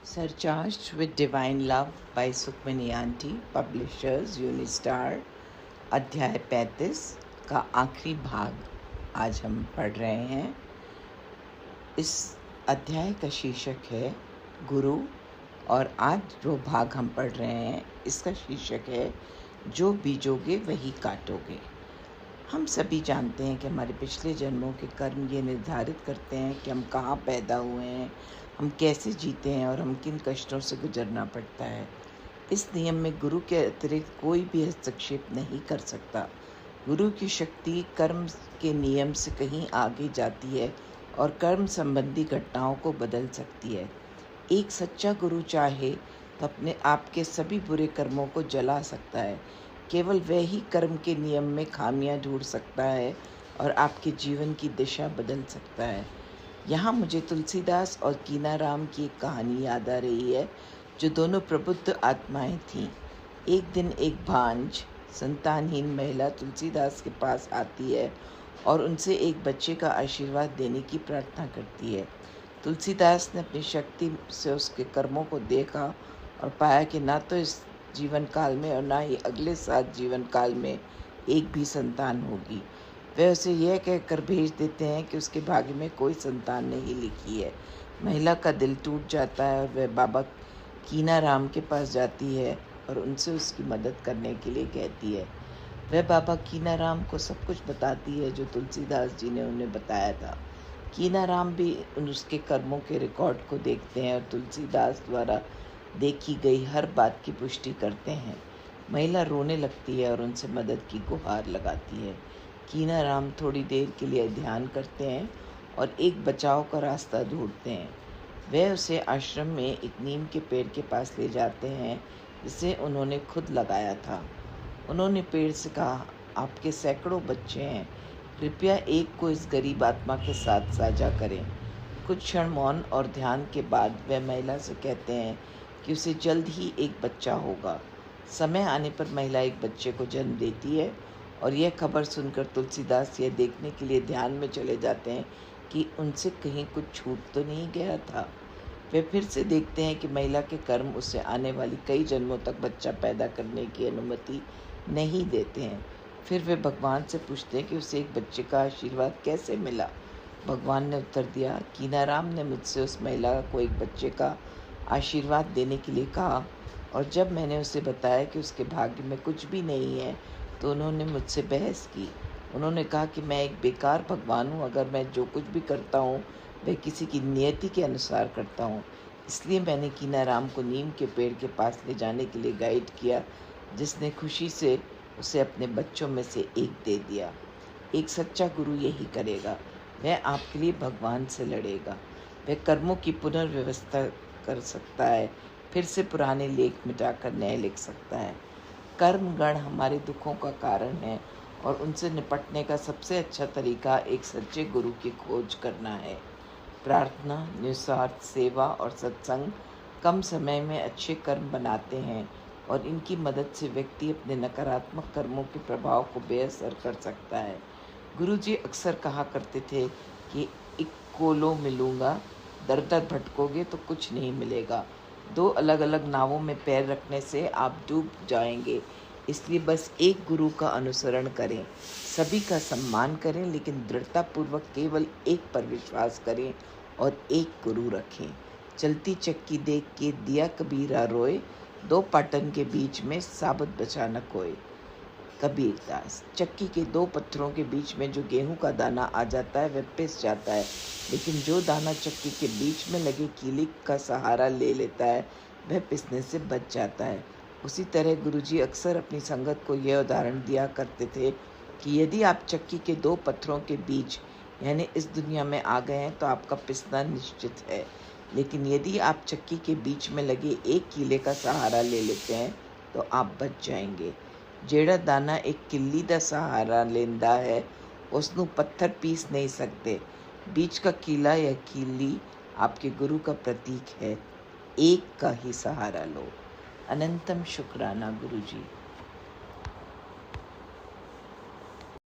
Surcharged with Divine Love by Sukhmani Aunty, Publishers Unistar। अध्याय 35 का आखिरी भाग आज हम पढ़ रहे हैं। इस अध्याय का शीर्षक है गुरु, और आज जो भाग हम पढ़ रहे हैं इसका शीर्षक है जो बीजोगे वही काटोगे। हम सभी जानते हैं कि हमारे पिछले जन्मों के कर्म ये निर्धारित करते हैं कि हम कहाँ पैदा हुए हैं, हम कैसे जीते हैं और हम किन कष्टों से गुजरना पड़ता है। इस नियम में गुरु के अतिरिक्त कोई भी हस्तक्षेप नहीं कर सकता। गुरु की शक्ति कर्म के नियम से कहीं आगे जाती है और कर्म संबंधी घटनाओं को बदल सकती है। एक सच्चा गुरु चाहे तो अपने आपके सभी बुरे कर्मों को जला सकता है। केवल वह ही कर्म के नियम में खामियां ढूंढ सकता है और आपके जीवन की दिशा बदल सकता है। यहाँ मुझे तुलसीदास और कीनाराम की एक कहानी याद आ रही है, जो दोनों प्रबुद्ध आत्माएं थीं। एक दिन एक भांज संतानहीन महिला तुलसीदास के पास आती है और उनसे एक बच्चे का आशीर्वाद देने की प्रार्थना करती है। तुलसीदास ने अपनी शक्ति से उसके कर्मों को देखा और पाया कि ना तो इस जीवन काल में और ना ही अगले 7 जीवन काल में एक भी संतान होगी। वे उसे यह कहकर भेज देते हैं कि उसके भाग्य में कोई संतान नहीं लिखी है। महिला का दिल टूट जाता है और वह बाबा कीनाराम के पास जाती है और उनसे उसकी मदद करने के लिए कहती है। वह बाबा कीनाराम को सब कुछ बताती है जो तुलसीदास जी ने उन्हें बताया था। कीनाराम भी उसके कर्मों के रिकॉर्ड को देखते हैं और तुलसीदास द्वारा देखी गई हर बात की पुष्टि करते हैं। महिला रोने लगती है और उनसे मदद की गुहार लगाती है। कीनाराम थोड़ी देर के लिए ध्यान करते हैं और एक बचाव का रास्ता ढूंढते हैं। वे उसे आश्रम में एक नीम के पेड़ के पास ले जाते हैं जिसे उन्होंने खुद लगाया था। उन्होंने पेड़ से कहा, आपके सैकड़ों बच्चे हैं, कृपया एक को इस गरीब आत्मा के साथ साझा करें। कुछ क्षण मौन और ध्यान के बाद वह महिला से कहते हैं कि उसे जल्द ही एक बच्चा होगा। समय आने पर महिला एक बच्चे को जन्म देती है और यह खबर सुनकर तुलसीदास यह देखने के लिए ध्यान में चले जाते हैं कि उनसे कहीं कुछ छूट तो नहीं गया था। वे फिर से देखते हैं कि महिला के कर्म उसे आने वाली कई जन्मों तक बच्चा पैदा करने की अनुमति नहीं देते हैं। फिर वे भगवान से पूछते हैं कि उसे एक बच्चे का आशीर्वाद कैसे मिला। भगवान ने उत्तर दिया, कीनाराम ने मुझसे उस महिला को एक बच्चे का आशीर्वाद देने के लिए कहा, और जब मैंने उसे बताया कि उसके भाग्य में कुछ भी नहीं है तो उन्होंने मुझसे बहस की। उन्होंने कहा कि मैं एक बेकार भगवान हूँ, अगर मैं जो कुछ भी करता हूँ वह किसी की नियति के अनुसार करता हूँ। इसलिए मैंने कीनाराम को नीम के पेड़ के पास ले जाने के लिए गाइड किया, जिसने खुशी से उसे अपने बच्चों में से एक दे दिया। एक सच्चा गुरु यही करेगा, वह आपके लिए भगवान से लड़ेगा। वह कर्मों की पुनर्व्यवस्था कर सकता है, फिर से पुराने लेख मिटाकर नए लिख सकता है। कर्मगण हमारे दुखों का कारण है और उनसे निपटने का सबसे अच्छा तरीका एक सच्चे गुरु की खोज करना है। प्रार्थना, निस्वार्थ सेवा और सत्संग कम समय में अच्छे कर्म बनाते हैं और इनकी मदद से व्यक्ति अपने नकारात्मक कर्मों के प्रभाव को बेअसर कर सकता है। गुरुजी अक्सर कहा करते थे कि इक्कोलो मिलूँगा, दर दर भटकोगे तो कुछ नहीं मिलेगा। 2 अलग अलग नावों में पैर रखने से आप डूब जाएंगे। इसलिए बस एक गुरु का अनुसरण करें, सभी का सम्मान करें, लेकिन दृढ़तापूर्वक केवल एक पर विश्वास करें और एक गुरु रखें। चलती चक्की देख के दिया कबीरा रोए, 2 पाटन के बीच में साबुत बचा न कोई। कबीरदास। चक्की के 2 पत्थरों के बीच में जो गेहूं का दाना आ जाता है वह पिस जाता है, लेकिन जो दाना चक्की के बीच में लगे कीली का सहारा ले लेता है वह पिसने से बच जाता है। उसी तरह गुरुजी अक्सर अपनी संगत को यह उदाहरण दिया करते थे कि यदि आप चक्की के 2 पत्थरों के बीच यानी इस दुनिया में आ गए हैं तो आपका पिसना निश्चित है, लेकिन यदि आप चक्की के बीच में लगे एक कीले का सहारा ले लेते हैं तो आप बच जाएंगे। ਜਿਹੜਾ ਦਾਣਾ एक किल्ली का सहारा लेंदा है उसनों पत्थर पीस नहीं सकते। बीच का कीला या कीली आपके गुरु का प्रतीक है। एक का ही सहारा लो। अनंतम शुक्राना गुरुजी।